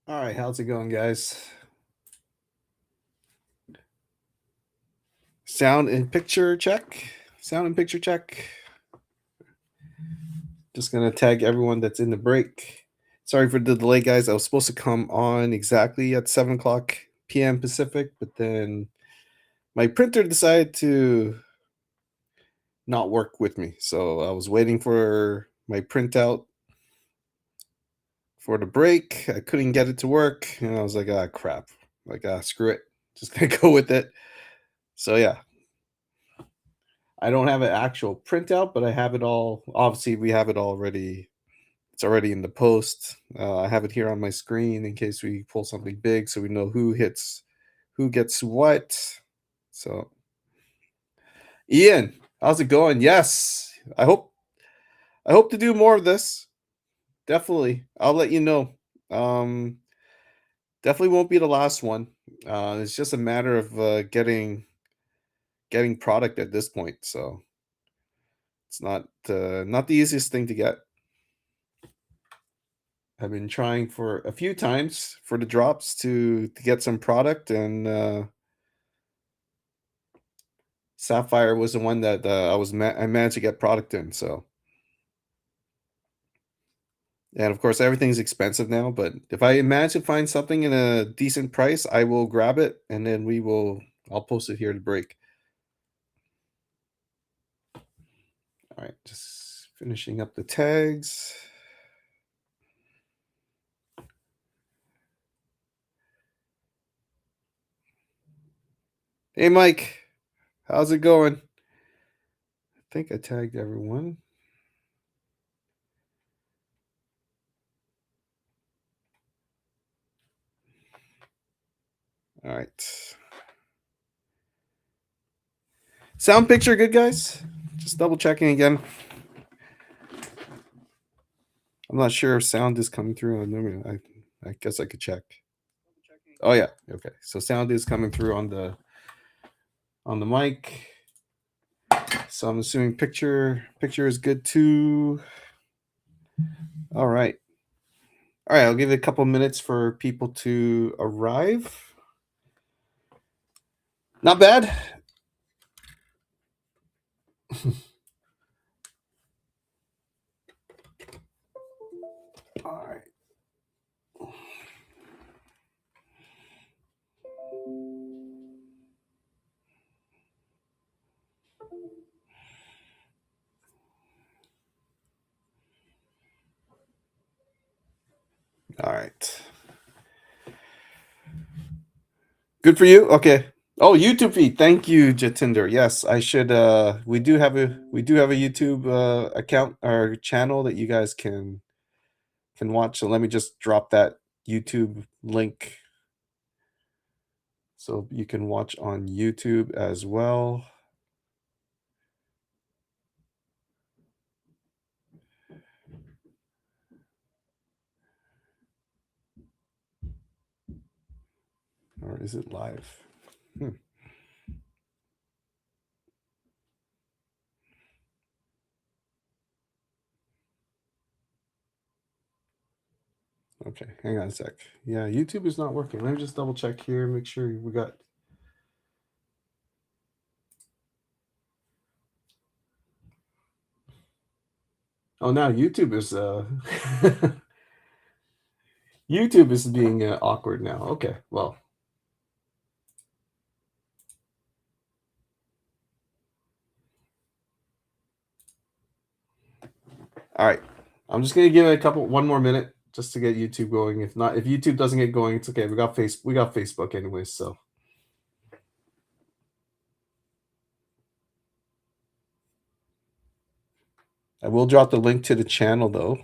All right, how's it going, guys? Sound and picture check. Sound and picture check. Just gonna tag everyone that's in the break. Sorry for the delay, guys. I was supposed to come on exactly at 7 o'clock p.m. Pacific, but then my printer decided to not work with me. So I was waiting for my printout for the break. I couldn't get it to work, and I was like, ah, crap. Like, screw it. Just gonna go with it. So yeah, I don't have an actual printout, but I have it all. Obviously, we have it already. It's already in the post. I have it here on my screen in case we pull something big, so we know who hits, who gets what. So, Ian, how's it going? Yes, I hope to do more of this. Definitely, I'll let you know. Um, Definitely won't be the last one. It's just a matter of getting product at this point. So it's not the easiest thing to get. I've been trying for a few times for the drops to get some product, and Sapphire was the one that I managed to get product in. So, and of course, everything's expensive now. But if I manage to find something in a decent price, I will grab it, and then we will. I'll post it here to break. All right, just finishing up the tags. Hey, Mike, how's it going? I think I tagged everyone. All right. Sound picture good, guys? Just double checking again. I'm not sure if sound is coming through on the. I guess I could check. Oh yeah, okay. So sound is coming through on the mic. So I'm assuming picture is good too. All right. All right, I'll give it a couple minutes for people to arrive. Not bad. All right. All right. Good for you. Okay. Oh, YouTube feed. Thank you, Jatinder. Yes, I should we do have a YouTube account or channel that you guys can watch. So let me just drop that YouTube link so you can watch on YouTube as well. Or is it live? Okay, hang on a sec. Yeah, YouTube is not working. Let me just double check here, make sure we got. Oh, now YouTube is YouTube is being awkward now. Okay, well. All right. I'm just gonna give it one more minute just to get YouTube going. If not, if YouTube doesn't get going, it's okay. We got Facebook anyway, so. I will drop the link to the channel though.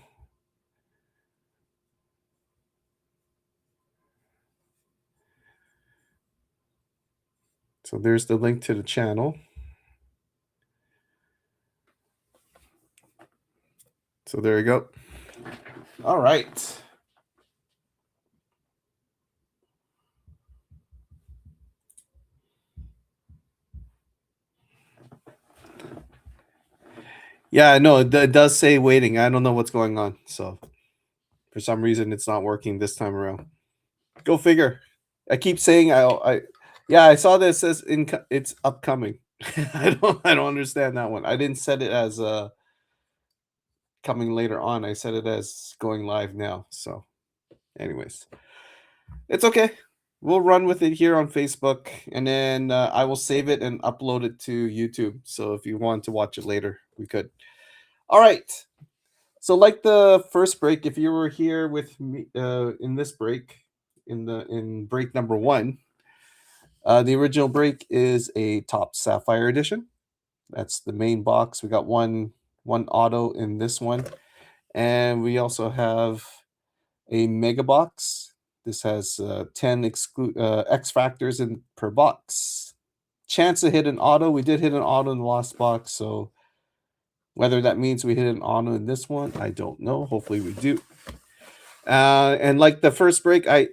So there's the link to the channel. So there you go. All right. Yeah, no, it does say waiting. I don't know what's going on. So for some reason, it's not working this time around. Go figure. I keep saying yeah, I saw this as it's upcoming. I don't understand that one. I didn't set it as coming later on. I set it as going live now. So, anyways, it's okay. We'll run with it here on Facebook, and then I will save it and upload it to YouTube. So if you want to watch it later, we could. All right. So like the first break, if you were here with me in this break, in break number one, the original break is a top Sapphire edition. That's the main box. We got one auto in this one, and we also have a mega box. This has 10 X factors in per box. Chance to hit an auto. We did hit an auto in the last box, so whether that means we hit an auto in this one, I don't know. Hopefully we do. And like the first break, I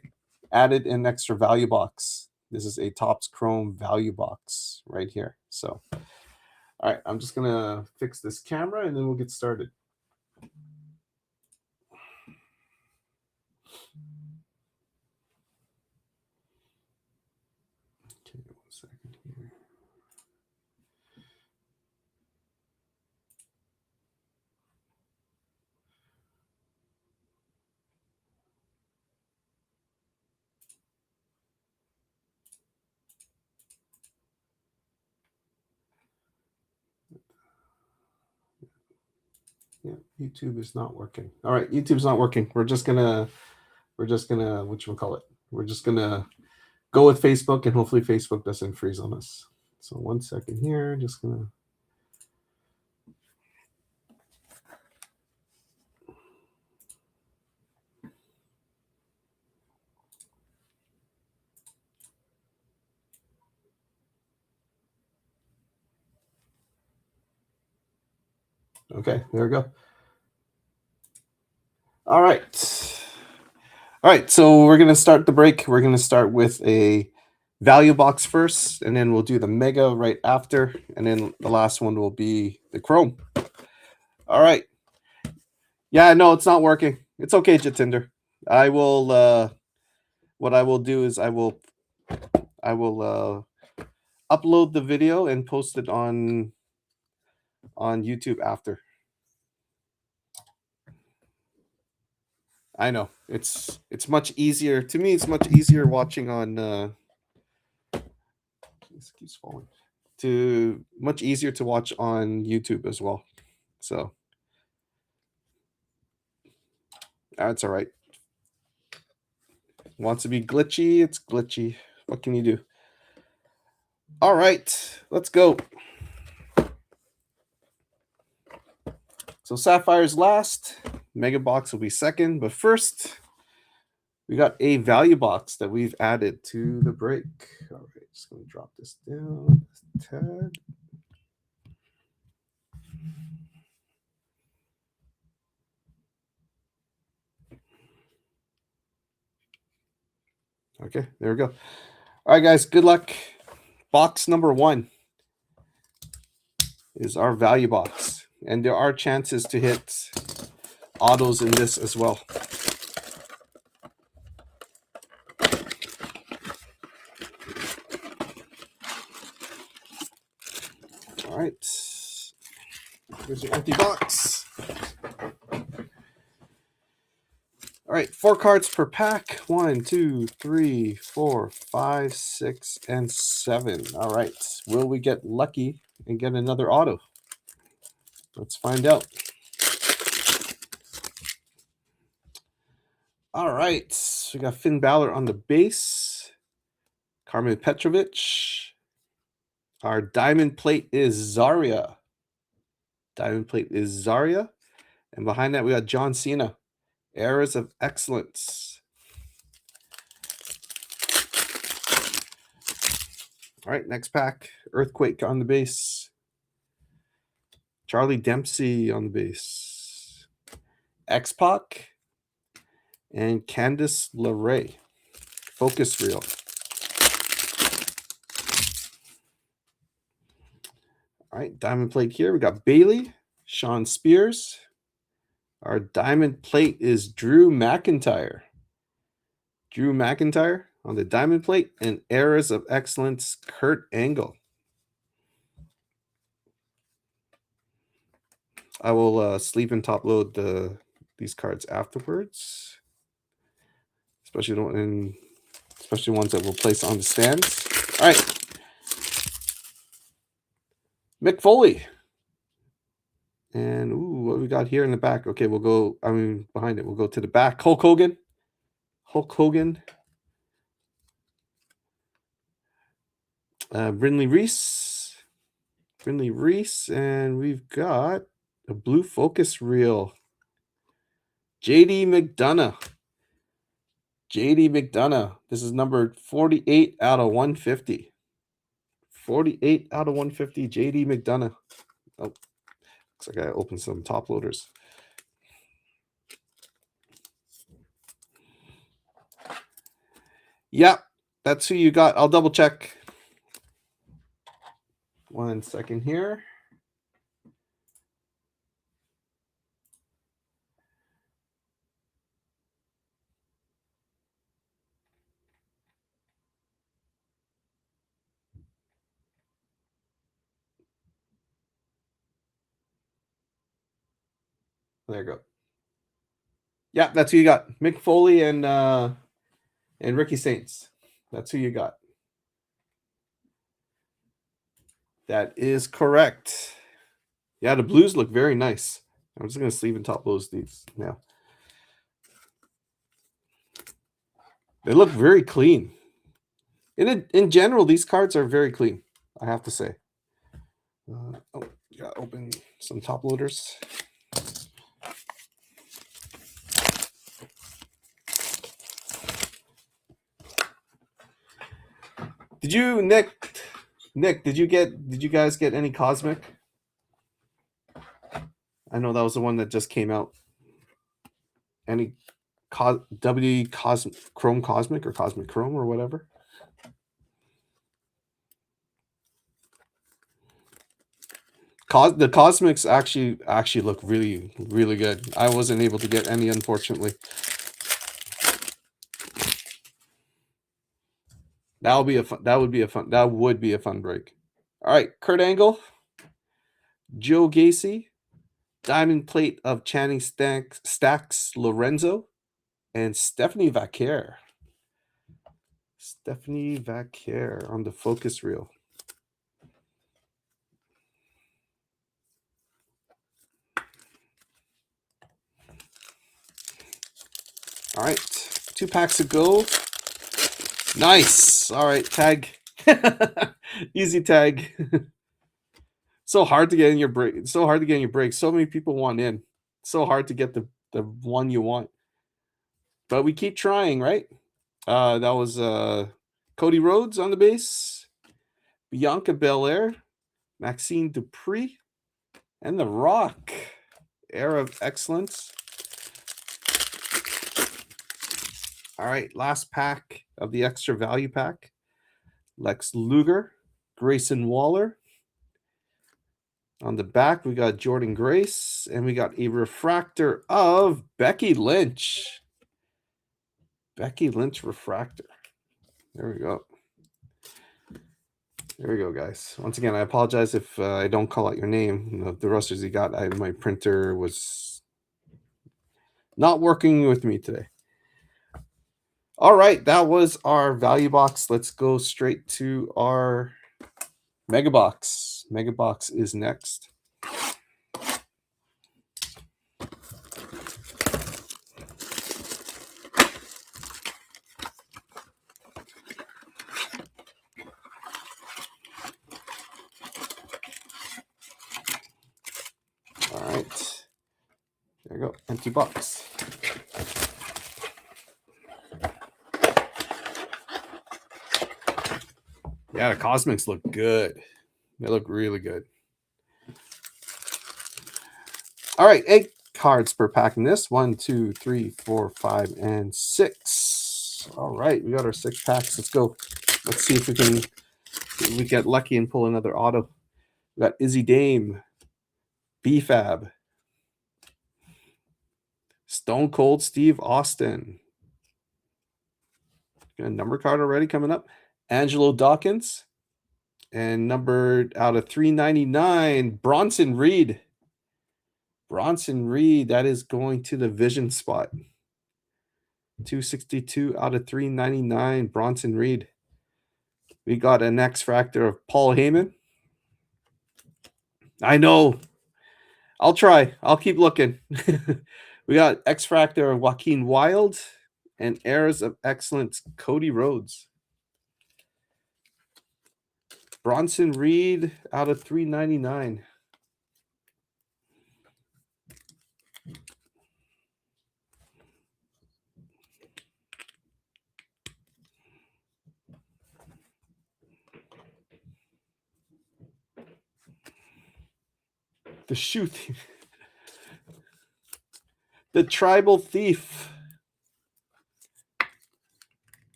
added an extra value box. This is a Topps Chrome value box right here. So, all right, I'm just gonna fix this camera and then we'll get started. Okay, 1 second here. Yeah, YouTube is not working. All right, YouTube's not working. We're just gonna whatchamacallit? We're just gonna go with Facebook and hopefully Facebook doesn't freeze on us. So 1 second here, just gonna. Okay, there we go. All right. All right, so we're going to start the break. We're going to start with a value box first, and then we'll do the mega right after, and then the last one will be the chrome. All right. Yeah, no, it's not working. It's okay, Jatinder. I will what I will do is I will upload the video and post it on YouTube after. I know. It's much easier to me. It's much easier watching on this keeps falling. To much easier to watch on YouTube as well. So that's all right. Wants to be glitchy, it's glitchy. What can you do? All right, let's go. So Sapphire's last, Mega Box will be second, but first we got a value box that we've added to the break. All right, just gonna drop this down. Tag. Okay, there we go. All right, guys, good luck. Box number one is our value box, and there are chances to hit autos in this as well. All right, here's your empty box. All right, 4 cards per pack. 1, 2, 3, 4, 5, 6, and 7. All right, will we get lucky and get another auto? Let's find out. All right, we got Finn Balor on the base. Carmen Petrovic. Our diamond plate is Zarya. Diamond plate is Zarya. And behind that, we got John Cena. Eras of Excellence. All right, next pack. Earthquake on the base. Charlie Dempsey on the base. X-Pac. And Candice LeRae. Focus reel. All right, diamond plate here. We got Bailey, Sean Spears. Our diamond plate is Drew McIntyre. Drew McIntyre on the diamond plate, and Eras of Excellence, Kurt Angle. I will sleeve and top load these cards afterwards, especially ones that we'll place on the stands. All right, Mick Foley. And ooh, what we got here in the back? Okay, we'll go. Behind it, we'll go to the back. Hulk Hogan. Brindley Reese, and we've got a blue focus reel. JD McDonough. This is numbered 48 out of 150. 48 out of 150. JD McDonough. Oh, looks like I opened some top loaders. Yeah, that's who you got. I'll double check. 1 second here. There you go. Yeah, that's who you got. Mick Foley and Ricky Saints. That's who you got. That is correct. Yeah, the blues look very nice. I'm just going to sleeve and top load these now. They look very clean. In general, these cards are very clean, I have to say. Got to open some top loaders. Did you, Nick, did you guys get any Cosmic? I know that was the one that just came out. Any WWE Chrome Cosmic or Cosmic Chrome or whatever? The Cosmics actually look really, really good. I wasn't able to get any, unfortunately. That would be a fun break. All right, Kurt Angle, Joe Gacy, diamond plate of Channing Stacks Lorenzo, and Stephanie Vaquer. On the focus reel. All right, 2 packs of gold. Nice. All right, tag. Easy tag. So hard to get in your break. So many people want in. So hard to get the one you want. But we keep trying, right? That was Cody Rhodes on the base, Bianca Belair, Maxine Dupree, and The Rock. Era of Excellence. All right, last pack of the extra value pack. Lex Luger, Grayson Waller. On the back, we got Jordan Grace, and we got a refractor of Becky Lynch. Becky Lynch refractor. There we go. There we go, guys. Once again, I apologize if I don't call out your name. The rosters you got, my printer was not working with me today. All right, that was our value box. Let's go straight to our Mega Box. Mega Box is next. All right. There you go. Empty box. Yeah, the Cosmics look good. They look really good. All right, 8 cards per pack in this. 1, 2, 3, 4, 5, and 6. All right, we got our 6 packs. Let's go. Let's see if we get lucky and pull another auto. We got Izzy Dame, B-Fab, Stone Cold Steve Austin, A number card already coming up. Angelo Dawkins. And numbered out of 399, Bronson Reed. Bronson Reed, that is going to the vision spot. 262 out of 399, Bronson Reed. We got an X Fractor of Paul Heyman. I know. I'll try. I'll keep looking. We got X Fractor of Joaquin Wilde and Heirs of Excellence, Cody Rhodes. Bronson Reed out of 399. The shoe thief. The tribal thief.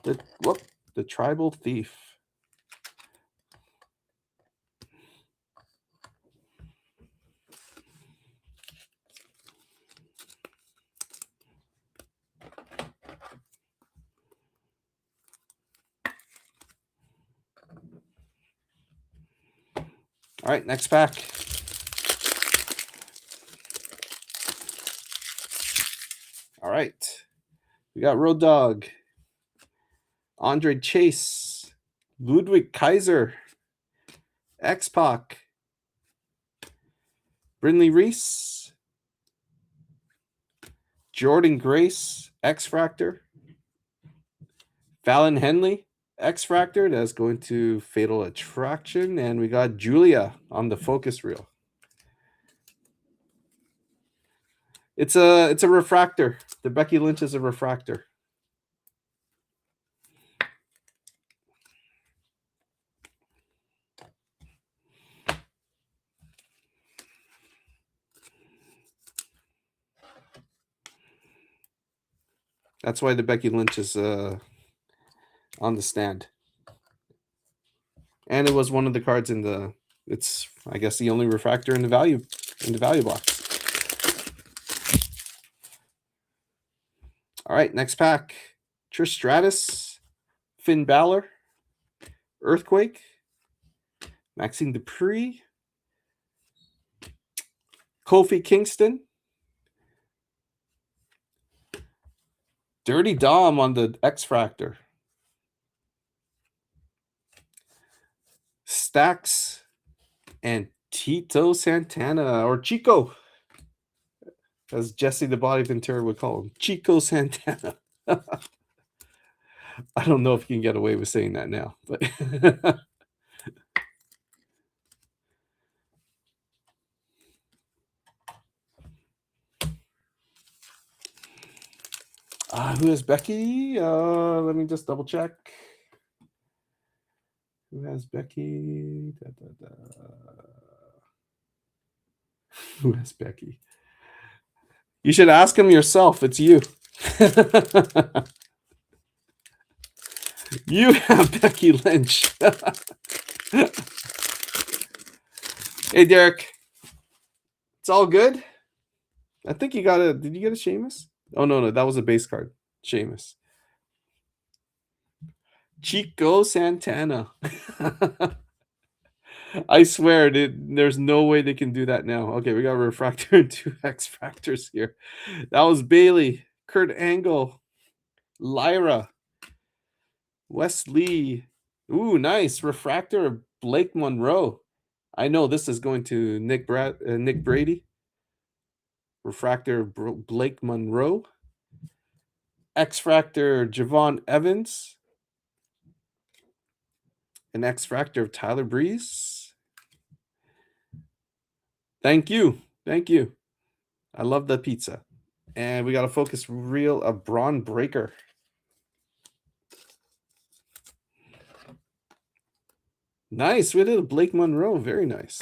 The tribal thief. All right, next pack. All right. We got Road Dogg, Andre Chase, Ludwig Kaiser, X-Pac, Brindley Reese, Jordan Grace, X-Fractor, Fallon Henley, X-Fractor. That's going to Fatal Attraction. And we got Julia on the focus reel. It's a refractor. The Becky Lynch is a refractor. That's why the Becky Lynch is on the stand. And it was one of the cards in the. It's, I guess, the only refractor in the value box. All right, next pack. Trish Stratus, Finn Balor, Earthquake, Maxine Dupree, Kofi Kingston, Dirty Dom on the X-Fractor, Stax, and Tito Santana, or Chico, as Jesse the Body Ventura would call him, Chico Santana. I don't know if you can get away with saying that now, but who has Becky? Let me just double check. Who has Becky? Who has Becky? You should ask him yourself. It's you. You have Becky Lynch. Hey, Derek. It's all good. I think you got a. Did you get a Sheamus? Oh, no. That was a base card. Sheamus. Chico Santana. I swear, there's no way they can do that now. Okay, we got a refractor and 2 X-Fractors here. That was Bailey, Kurt Angle, Lyra, Wesley. Ooh, nice. Refractor of Blake Monroe. I know this is going to Nick Brady. Refractor of Blake Monroe. X-Fractor Javon Evans. An X-Fractor of Tyler Breeze. Thank you. I love the pizza. And we got a focus reel of Braun Breaker. Nice. We did a Blake Monroe. Very nice.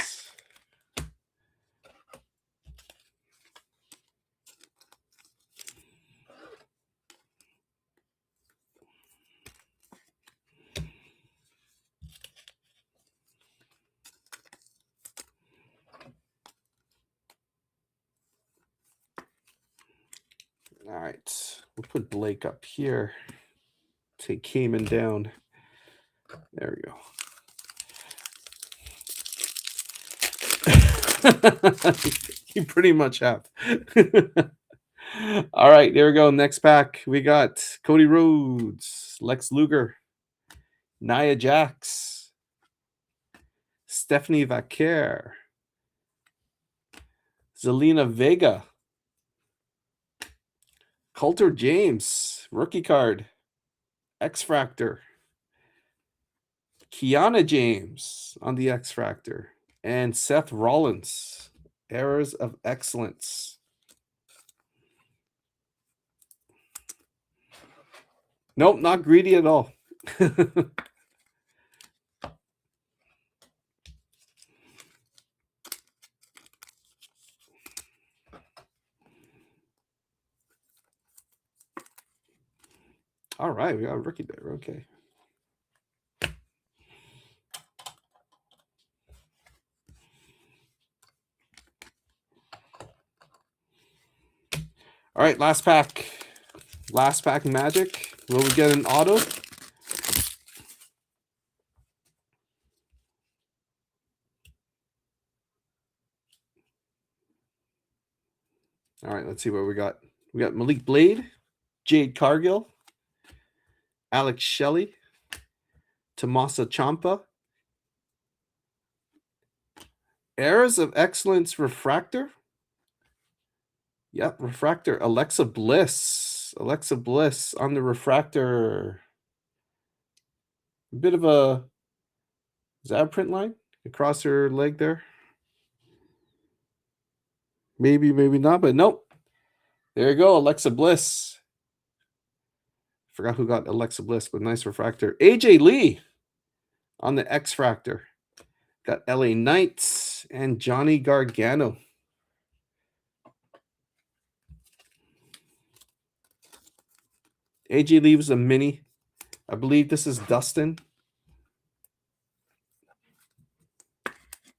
All right. We'll put Blake up here. Take Cayman down. There we go. You pretty much have. All right, there we go. Next pack, we got Cody Rhodes, Lex Luger, Nia Jax, Stephanie Vaquer, Zelina Vega, Coulter James, rookie card, X Factor, Kiana James on the X Factor, and Seth Rollins, Errors of Excellence. Nope, not greedy at all. All right, we got a rookie there. Okay. All right, last pack. Last pack Magic. Will we get an auto? All right, let's see what we got. We got Malik Blade, Jade Cargill, Alex Shelley, Tommaso Ciampa, Errors of Excellence Refractor. Yep, Refractor. Alexa Bliss. Alexa Bliss on the Refractor. A bit of a... Is that a print line across her leg there? Maybe, maybe not, but nope. There you go, Alexa Bliss. Forgot who got Alexa Bliss, but nice Refractor. AJ Lee on the X Fractor. Got LA Knights and Johnny Gargano. AJ Lee was a mini. I believe this is Dustin.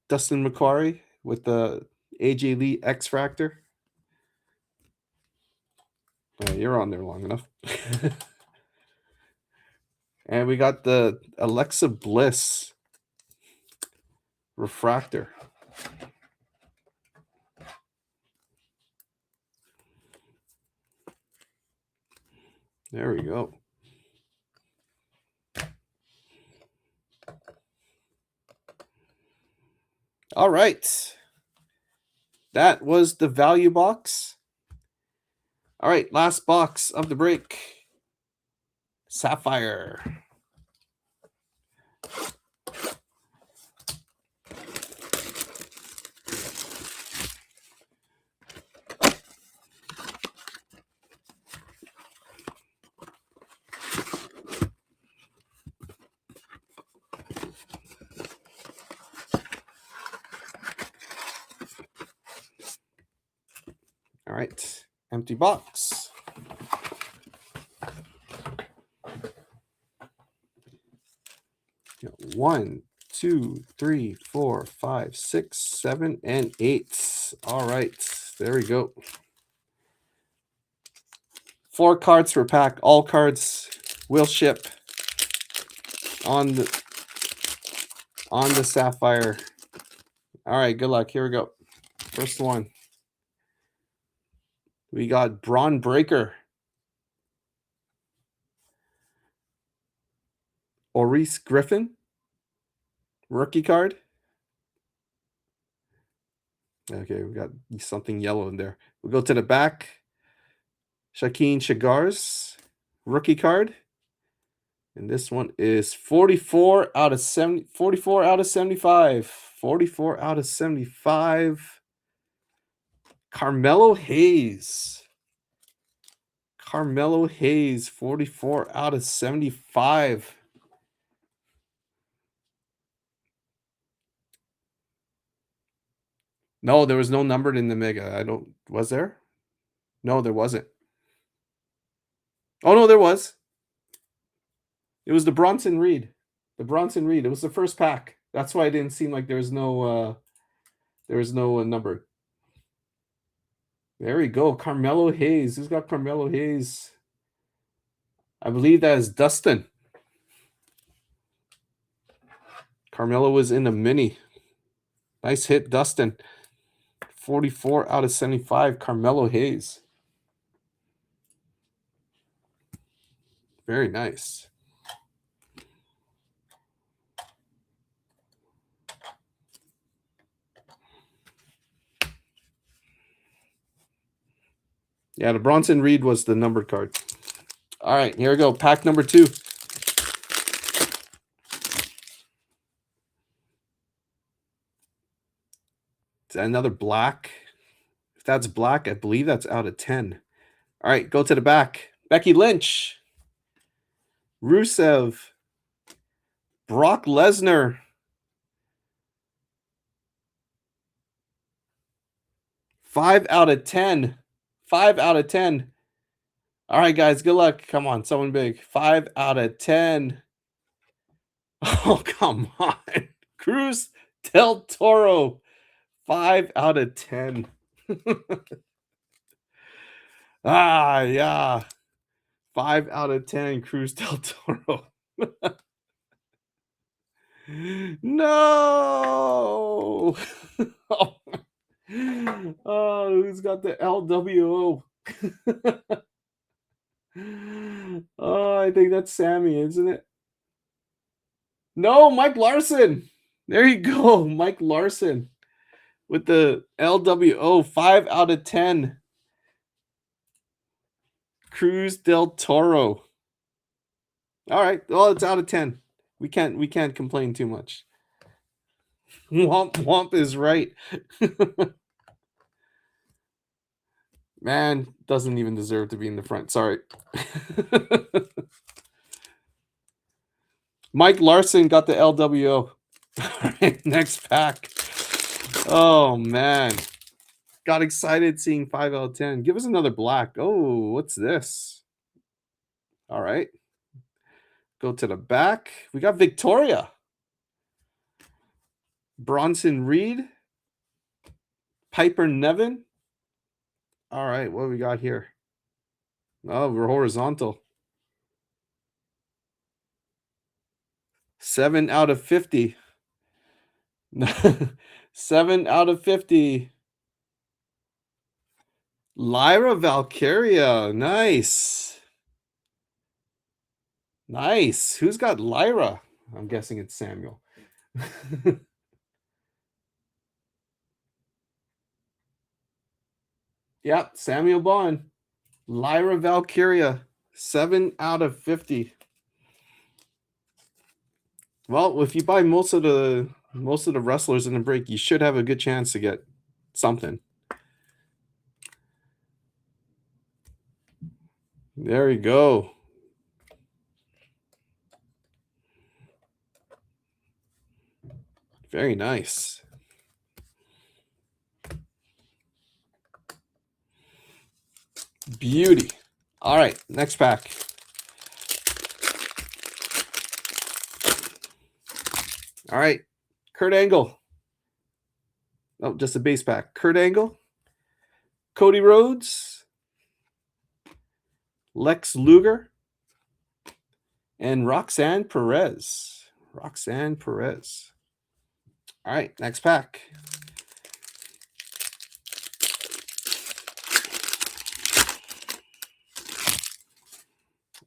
Dustin McQuarrie with the AJ Lee X Fractor. You're on there long enough. And we got the Alexa Bliss Refractor. There we go. All right. That was the value box. All right, last box of the break. Sapphire. All right, empty box. One, 2, 3, 4, 5, 6, 7, and 8. All right, there we go. 4 cards per pack. All cards will ship on the Sapphire. All right, good luck. Here we go. First one. We got Braun Breaker, Maurice Griffin, rookie card. Okay, we got something yellow in there. We go to the back. Shaquille Shagars, rookie card. And this one is 44 out of 70, 44 out of 75. 44 out of 75. Carmelo Hayes. Carmelo Hayes, 44 out of 75. No, there was no numbered in the mega. Was there? No, there wasn't. Oh, no, there was. It was the Bronson Reed. The Bronson Reed. It was the first pack. That's why it didn't seem like there was no number. There we go. Carmelo Hayes. Who's got Carmelo Hayes? I believe that is Dustin. Carmelo was in a mini. Nice hit, Dustin. 44 out of 75, Carmelo Hayes. Very nice. Yeah, the Bronson Reed was the numbered card. All right, here we go. Pack number 2. Is that another black? If that's black, I believe that's out of 10. All right, go to the back. Becky Lynch. Rusev. Brock Lesnar. 5 out of 10. 5 out of 10. All right, guys, good luck. Come on, someone big. 5 out of 10. Oh, come on. Cruz Del Toro. 5 out of 10. Yeah. 5 out of 10, Cruz Del Toro. No. Oh, who's got the LWO? Oh, I think that's Sammy, isn't it? No, Mike Larson. There you go. Mike Larson with the LWO. 5 out of 10. Cruz Del Toro. All right. Well, it's out of 10. We can't complain too much. Womp womp is right. Man, doesn't even deserve to be in the front. Sorry. Mike Larson got the LWO. All right, next pack. Oh, man. Got excited seeing 5 out of 10. Give us another black. Oh, what's this? All right. Go to the back. We got Victoria. Bronson Reed. Piper Nevin. All right, what do we got here? Oh, we're horizontal. 7 out of 50. 7 out of 50. Lyra Valkyria. Nice. Nice. Who's got Lyra? I'm guessing it's Samuel. Yep, Samuel Bond. Lyra Valkyria. 7 out of 50. Well, if you buy most of the wrestlers in the break, you should have a good chance to get something. There you go. Very nice. Beauty. All right, next pack. All right, Kurt Angle. Oh, just a base pack. Kurt Angle. Cody Rhodes. Lex Luger. And Roxanne Perez. Roxanne Perez. All right, next pack.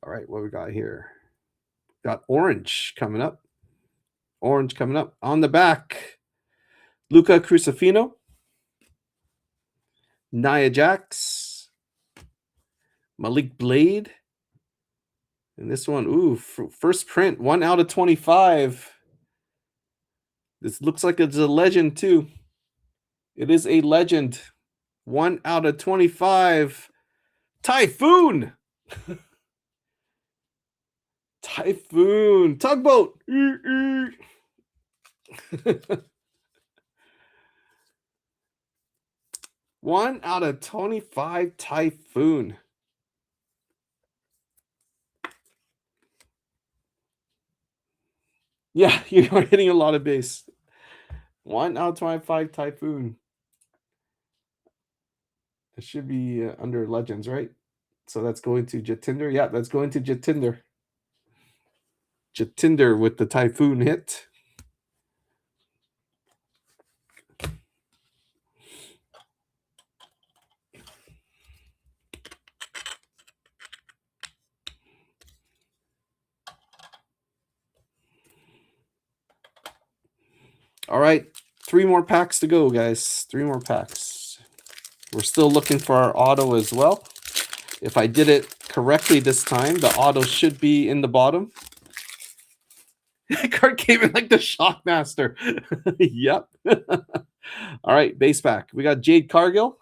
All right, what we got here? Got orange coming up. Orange coming up. On the back, Luca Crucifino. Nia Jax. Malik Blade. And this one, ooh, first print, 1 out of 25. This looks like it's a legend, too. It is a legend. 1 out of 25. Typhoon. Typhoon. Tugboat. 1 out of 25. Typhoon. Yeah, you're hitting a lot of base. 1 out of 25. Typhoon. It should be under legends, right? So that's going to Jatinder. Yeah, that's going to Jatinder. Jatinder with the Typhoon hit. All right, 3 more packs to go, guys. 3 more packs. We're still looking for our auto as well. If I did it correctly this time, the auto should be in the bottom. That card came in like the Shockmaster. Yep. All right, base pack. We got Jade Cargill,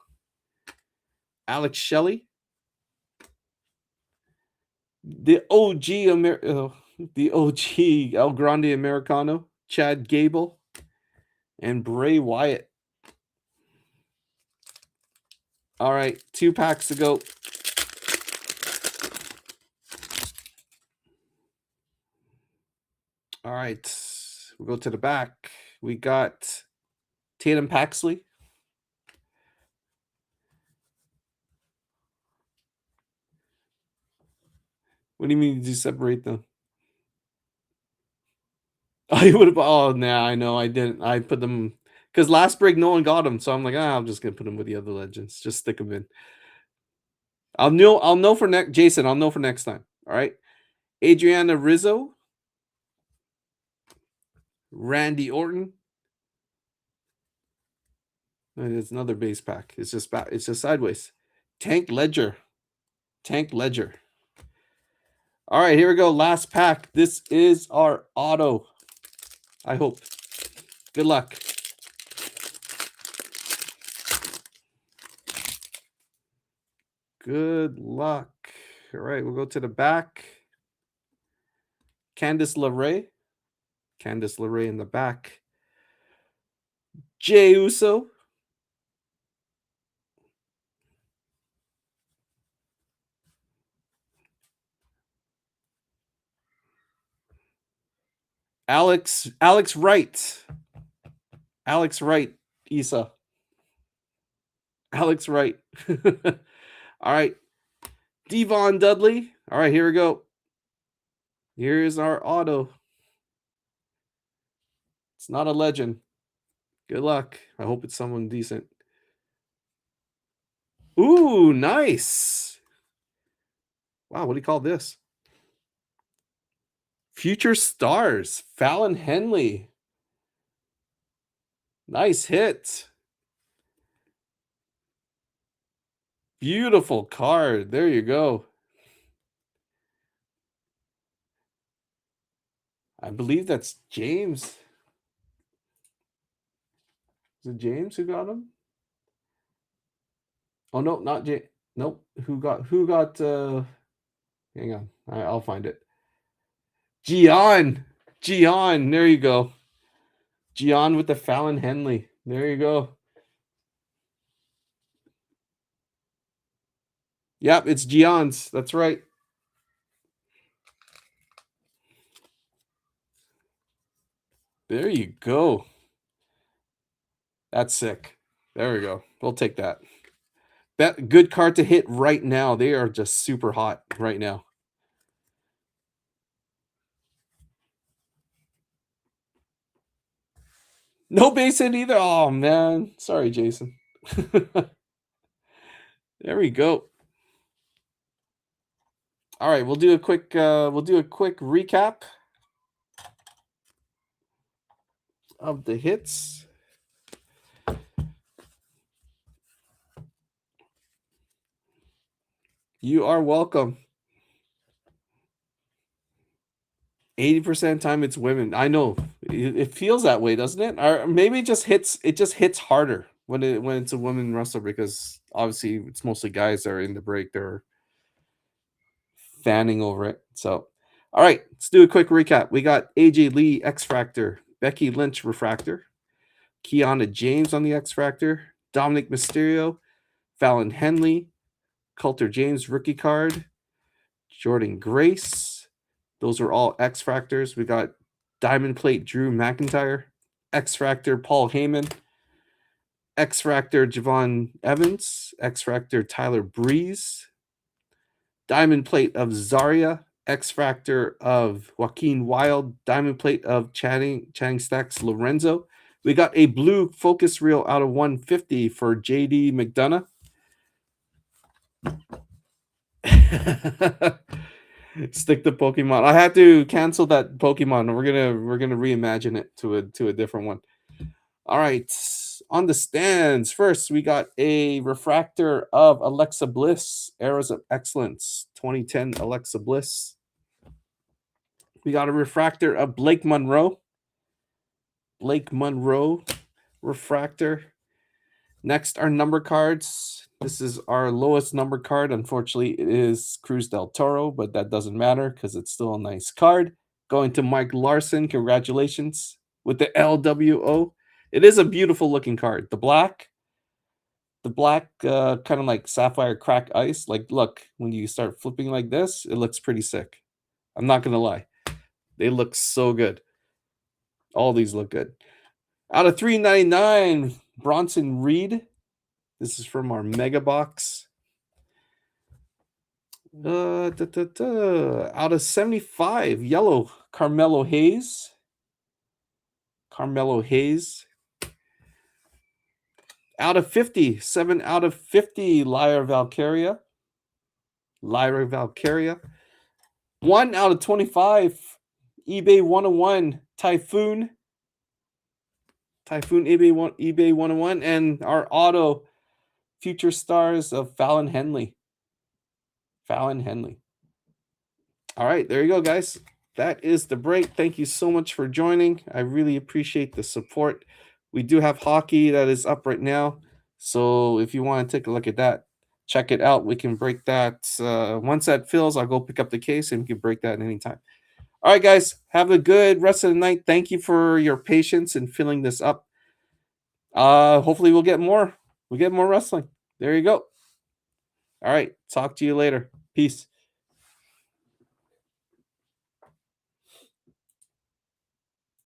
Alex Shelley, the OG El Grande Americano, Chad Gable, and Bray Wyatt. All right, 2 packs to go. All right, we'll go to the back. We got Tatum Paxley. What do you mean? Did you separate them? I would have. Oh, nah, I know. I didn't. I put them because last break no one got them, so I'm like, I'm just gonna put them with the other legends. Just stick them in. I'll know for next. Jason, I'll know for next time. All right. Adriana Rizzo, Randy Orton. And it's another base pack. It's just back. It's just sideways. Tank Ledger. Tank Ledger. All right, here we go. Last pack. This is our auto. I hope. Good luck. Good luck. All right, we'll go to the back. Candice LeRae. Candice LeRae in the back. Jey Uso. Alex Wright. Alex Wright, Issa. Alex Wright. All right. Devon Dudley. All right, here we go. Here's our auto. It's not a legend. Good luck. I hope it's someone decent. Ooh, nice. Wow, what do you call this? Future Stars. Fallon Henley. Nice hit. Beautiful card. There you go. I believe that's James. Is it James who got him? Oh no, not James. Nope. Who got hang on. I'll find it. Gian. There you go. Gian with the Fallon Henley. There you go. Yep, it's Gian's. That's right. There you go. That's sick. There we go. We'll take that. That good card to hit right now. They are just super hot right now. No base hit either. Oh man. Sorry, Jason. There we go. All right, we'll do a quick recap of the hits. You are welcome. 80% time it's women. I know. It feels that way, doesn't it? Or maybe it just hits harder when it's a woman wrestler because obviously it's mostly guys that are in the break. They're fanning over it. So, all right, let's do a quick recap. We got AJ Lee X Factor, Becky Lynch Refractor, Kiana James on the X Factor, Dominic Mysterio, Fallon Henley, Coulter James rookie card, Jordan Grace. Those are all X Factors. We got Diamond Plate Drew McIntyre, X Factor Paul Heyman, X Factor Javon Evans, X Factor Tyler Breeze, Diamond plate of Zarya. X Factor of Joaquin Wild. Diamond plate of Channing Stacks Lorenzo. We got a blue focus reel out of 150 for JD McDonough. Stick to Pokemon. I had to cancel that Pokemon. We're gonna reimagine it to a different one. All right. On the stands, first we got a refractor of Alexa Bliss, Eras of Excellence, 2010 Alexa Bliss. We got a refractor of Blake Monroe. Blake Monroe refractor. Next, our number cards. This is our lowest number card. Unfortunately, it is Cruz del Toro, but that doesn't matter because it's still a nice card. Going to Mike Larson. Congratulations with the LWO. It is a beautiful looking card. The black kind of like sapphire crack ice. Like, look, when you start flipping like this, it looks pretty sick. I'm not gonna lie. They look so good. All these look good. Out of 399, Bronson Reed. This is from our mega box. Out of 75, yellow, Carmelo Hayes. Carmelo Hayes. Out of 50, 7 out of 50, Lyra Valkyria. Lyra Valkyria. 1 out of 25, eBay 101, Typhoon. Typhoon eBay 101. And our auto, Future Stars of Fallon Henley. Fallon Henley. All right, there you go, guys. That is the break. Thank you so much for joining. I really appreciate the support. We do have hockey that is up right now. So if you want to take a look at that, check it out. We can break that. Once that fills, I'll go pick up the case and we can break that anytime. All right, guys. Have a good rest of the night. Thank you for your patience in filling this up. Hopefully we'll get more. We'll get more wrestling. There you go. All right. Talk to you later. Peace.